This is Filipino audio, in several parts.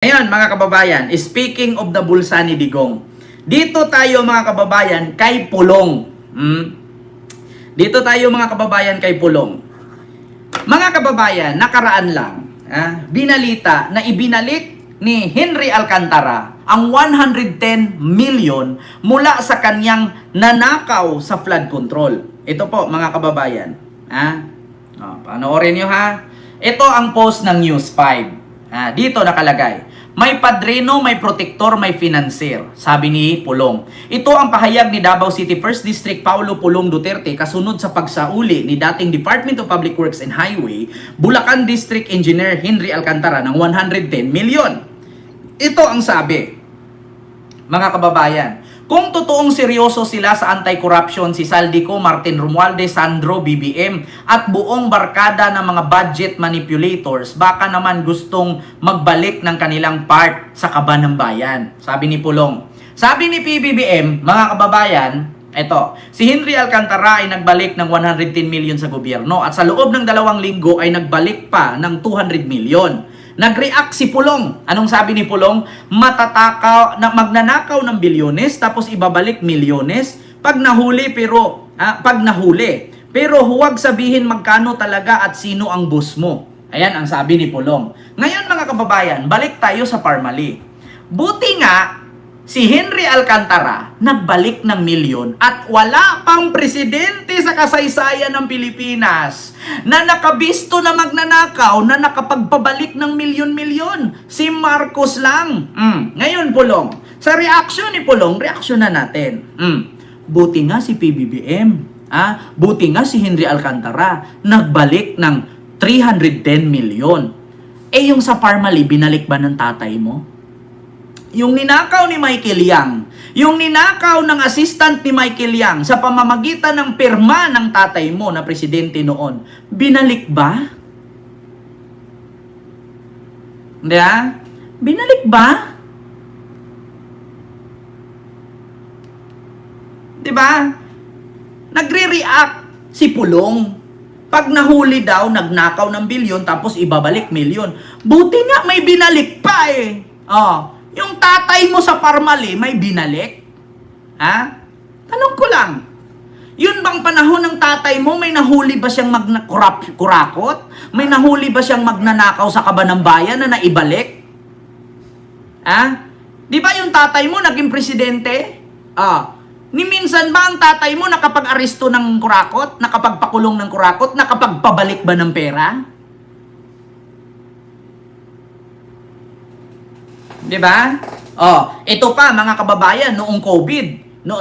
Ngayon mga kababayan, speaking of the bulsa ni Digong, dito tayo mga kababayan kay Pulong. Dito tayo mga kababayan kay Pulong. Mga kababayan, nakaraan lang, binalita na ibinalik ni Henry Alcantara ang 110 million mula sa kanyang nanakaw sa flood control. Ito po mga kababayan. Panoorin nyo ha. Ito ang post ng News 5. Dito nakalagay. May padrino, may protektor, may financier, sabi ni Pulong. Ito ang pahayag ni Davao City 1st District Paulo Pulong Duterte kasunod sa pagsauli ni dating Department of Public Works and Highway, Bulacan District Engineer Henry Alcantara ng 110 million. Ito ang sabi, mga kababayan, kung totoong seryoso sila sa anti-corruption si Saldico, Martin Romualdez, Sandro, BBM at buong barkada ng mga budget manipulators, baka naman gustong magbalik ng kanilang part sa kaban ng bayan, sabi ni Pulong. Sabi ni PBBM, mga kababayan, eto, si Henry Alcantara ay nagbalik ng 110 million sa gobyerno at sa loob ng 2 linggo ay nagbalik pa ng 200 million. Nag-react si Pulong. Anong sabi ni Pulong? Magnanakaw ng bilyones tapos ibabalik milyones pag nahuli pero huwag sabihin magkano talaga at sino ang boss mo. Ayan ang sabi ni Pulong. Ngayon mga kababayan, balik tayo sa Parmali. Buti nga si Henry Alcantara nagbalik ng milyon at wala pang presidente sa kasaysayan ng Pilipinas na nakabisto na magnanakaw na nakapagpabalik ng milyon-milyon. Si Marcos lang. Ngayon Pulong, sa reaksyon ni Pulong, reaksyon na natin. Buti nga si PBBM, buti nga si Henry Alcantara nagbalik ng 310 milyon. Yung sa Parmali, binalik ba ng tatay mo? Yung ninakaw ni Michael Yang, yung ninakaw ng assistant ni Michael Yang sa pamamagitan ng pirma ng tatay mo na presidente noon, binalik ba? Hindi Binalik ba? Diba? Nagre-react si Pulong. Pag nahuli daw, nagnakaw ng bilyon tapos ibabalik milyon. Buti nga may binalik pa Yung tatay mo sa Parmali, may binalik? Tanong ko lang. Yun bang panahon ng tatay mo, may nahuli ba siyang kurakot? May nahuli ba siyang magnanakaw sa kaban ng bayan na naibalik? Di ba yung tatay mo naging presidente? Ni minsan ba ang tatay mo nakapag-aresto ng kurakot? Nakapagpakulong ng kurakot? Nakapagpabalik ba ng pera? Diba? Ito pa mga kababayan, noong COVID,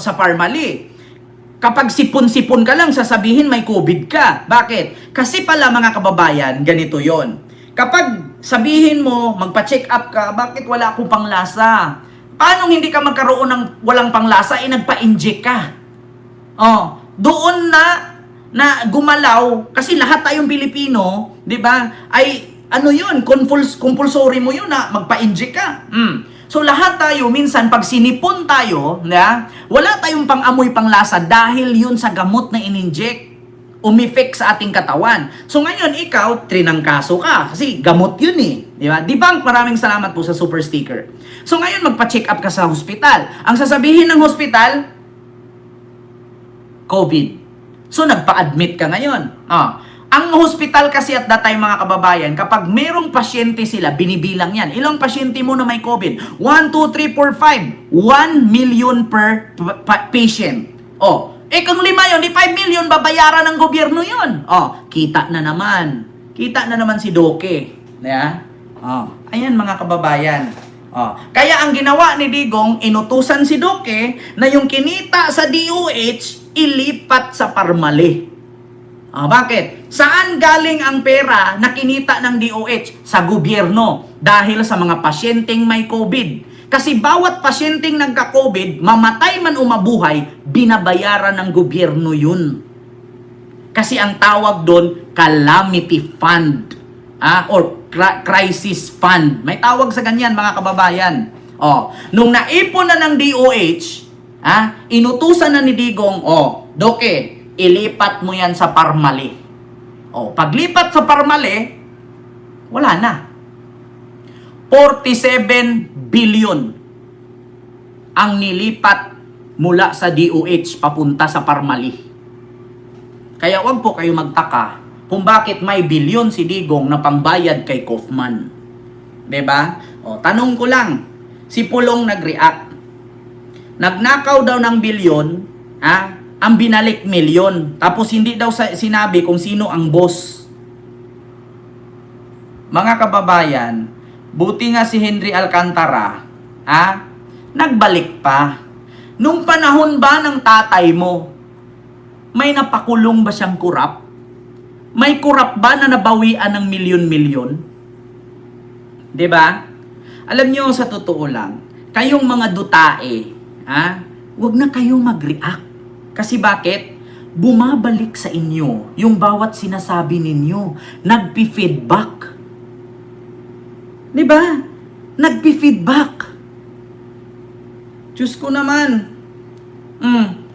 sa Parmali. Kapag sipon-sipon ka lang, sasabihin may COVID ka. Bakit? Kasi pala mga kababayan, ganito yon. Kapag sabihin mo, magpa-check up ka, bakit wala akong panglasa? Paano hindi ka magkaroon ng walang panglasa? Nagpa-inject ka. Doon na gumalaw, kasi lahat tayong Pilipino, di ba, ay yun, compulsory mo yun na magpa-inject ka. So lahat tayo, minsan pag sinipon tayo, wala tayong pang-amoy panglasa dahil yun sa gamot na in-inject. Umifect sa ating katawan. So ngayon, ikaw, trinangkaso ka. Kasi gamot yun Di ba? Debunk, maraming salamat po sa super sticker. So ngayon, magpa-check up ka sa hospital. Ang sasabihin ng hospital, COVID. So nagpa-admit ka ngayon. Ang hospital kasi at that time mga kababayan, kapag merong pasyente sila, binibilang yan. Ilang pasyente mo na may COVID? 1, 2, 3, 4, 5. 1 million per patient. Kung 5 yun, di 5 million, babayaran ng gobyerno yun. Kita na naman. Kita na naman si Doke. Ayan mga kababayan. Kaya ang ginawa ni Digong, inutusan si Doke na yung kinita sa DOH, ilipat sa Parmali. Bakit? Saan galing ang pera na kinita ng DOH? Sa gobyerno. Dahil sa mga pasyenteng may COVID. Kasi bawat pasyenteng nagka-COVID, mamatay man o mabuhay, binabayaran ng gobyerno yun. Kasi ang tawag doon, calamity fund. Or crisis fund. May tawag sa ganyan mga kababayan. Nung naipon na ng DOH, inutusan na ni Digong, Doke, ilipat mo yan sa Parmali. Paglipat sa Parmali, wala na. 47 billion ang nilipat mula sa DOH papunta sa Parmali. Kaya wag po kayo magtaka kung bakit may bilyon si Digong na pangbayad kay Kaufman. 'Di ba? O, tanong ko lang, si Pulong nag-react. Nagnakaw daw ng bilyon, ang binalik milyon. Tapos hindi daw sinabi kung sino ang boss. Mga kababayan, buti nga si Henry Alcantara, nagbalik pa. Nung panahon ba ng tatay mo, may napakulong ba siyang kurap? May kurap ba na nabawian ng milyon-milyon? 'Di ba? Alam niyo, sa totoo lang, kayong mga dutae, wag na kayong mag-react. Kasi bakit? Bumabalik sa inyo yung bawat sinasabi ninyo. Nagpi-feedback. 'Di ba? Nagpi-feedback. Diyos ko naman.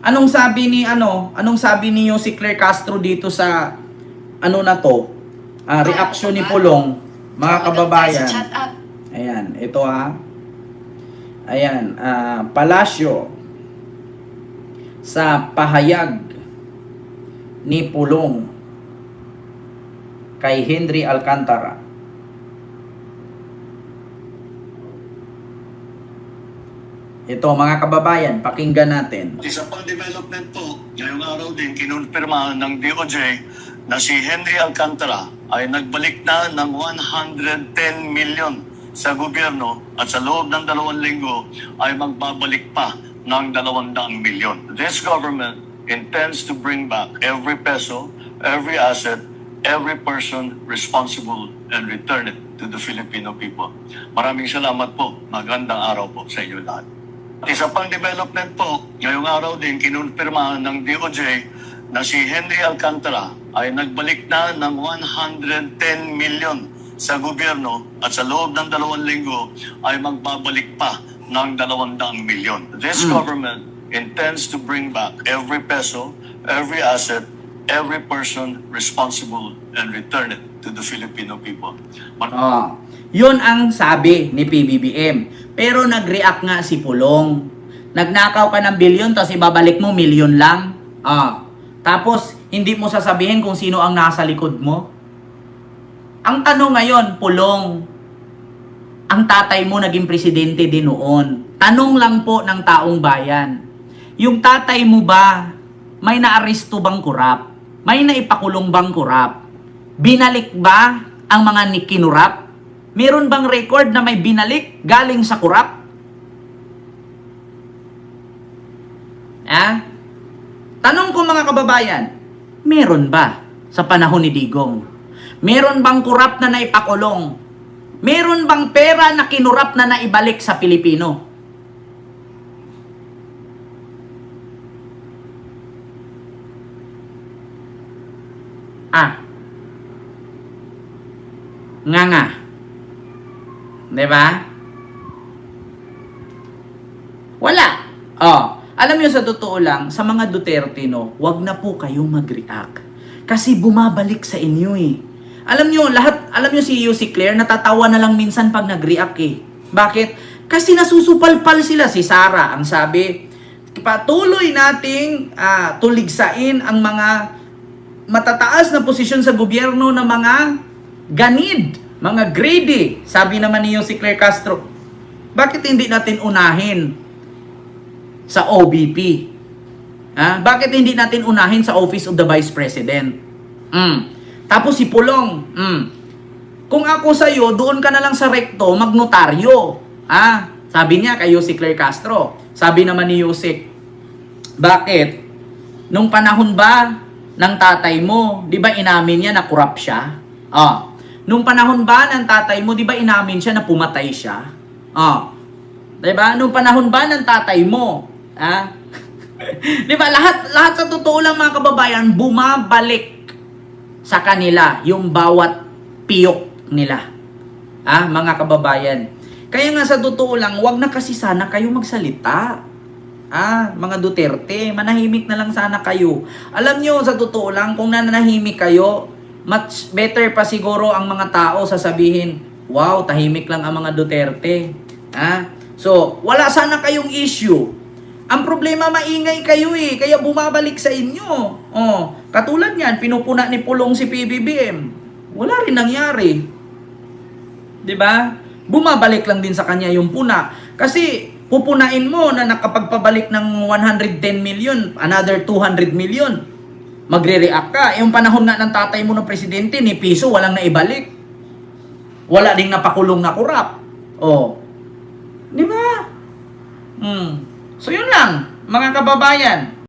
Anong sabi ni si Claire Castro dito sa na to? Reaction ni Pulong, mga kababayan. Ayan, ito Ayan, Palasyo sa pahayag ni Pulong kay Henry Alcantara. Ito, mga kababayan, pakinggan natin. Isa pang development po, ngayong araw din kinonfirma ng DOJ na si Henry Alcantara ay nagbalik na ng 110 million sa gobyerno at sa loob ng 2 linggo ay magbabalik pa ng 200 milyon. This government intends to bring back every peso, every asset, every person responsible and return it to the Filipino people. Maraming salamat po. Magandang araw po sa inyo lahat. Isa pang development po, ngayong araw din kinonfirma ng DOJ na si Henry Alcantara ay nagbalik na ng 110 million sa gobyerno at sa loob ng 2 linggo ay magbabalik pa ng 200 milyon. This government intends to bring back every peso, every asset, every person responsible and return it to the Filipino people. Yun ang sabi ni PBBM. Pero nag-react nga si Pulong. Nagnakaw ka ng bilyon, tapos ibabalik mo milyon lang. Tapos, hindi mo sasabihin kung sino ang nasa likod mo. Ang tanong ngayon, Pulong, ang tatay mo naging presidente din noon. Tanong lang po ng taong bayan. Yung tatay mo ba, may naaresto bang kurap? May naipakulong bang kurap? Binalik ba ang mga kinurap? Meron bang record na may binalik galing sa kurap? Tanong ko, mga kababayan, meron ba sa panahon ni Digong? Meron bang kurap na naipakulong? Meron bang pera na kinurap na naibalik sa Pilipino? Nga. 'Di ba? Wala. Alam niyo, sa totoo lang, sa mga Duterte, wag na po kayong mag-react. Kasi bumabalik sa inyo eh. Alam niyo si Claire, natatawa na lang minsan pag nag-react eh. Bakit? Kasi nasusupalpal sila. Si Sara, ang sabi, patuloy nating tuligsain ang mga matataas na posisyon sa gobyerno ng mga ganid, mga greedy. Sabi naman niyo si Claire Castro, bakit hindi natin unahin sa OBP? Bakit hindi natin unahin sa Office of the Vice President? Tapos si Pulong, kung ako sa'yo, doon ka na lang sa rekto, magnotaryo. Sabi niya kay si Claire Castro. Sabi naman ni Yusek, bakit? Nung panahon ba ng tatay mo, di ba inamin niya na kurap siya? Nung panahon ba ng tatay mo, di ba inamin siya na pumatay siya? Di ba? Nung panahon ba ng tatay mo, di ba? Lahat sa totoo lang, mga kababayan, bumabalik sa kanila yung bawat piyok nila. Mga kababayan. Kaya nga sa totoo lang, wag na kasi sana kayo magsalita. Mga Duterte, manahimik na lang sana kayo. Alam nyo, sa totoo lang, kung nananahimik kayo, much better pa siguro ang mga tao sasabihin, Wow, tahimik lang ang mga Duterte. Ha? So, wala sana kayong issue. Ang problema, maingay kayo eh, kaya bumabalik sa inyo. Oh, katulad niyan, pinupuna ni Pulong si PBBM. Wala rin nangyari. 'Di ba? Bumabalik lang din sa kanya yung puna. Kasi pupunain mo na nakapagpabalik ng 110 million, another 200 million. Magre-react ka. Yung panahon nga ng tatay mo ng presidente, ni piso walang naibalik. Wala ding napakulong na kurap. Oh. 'Di ba? So yun lang, mga kababayan.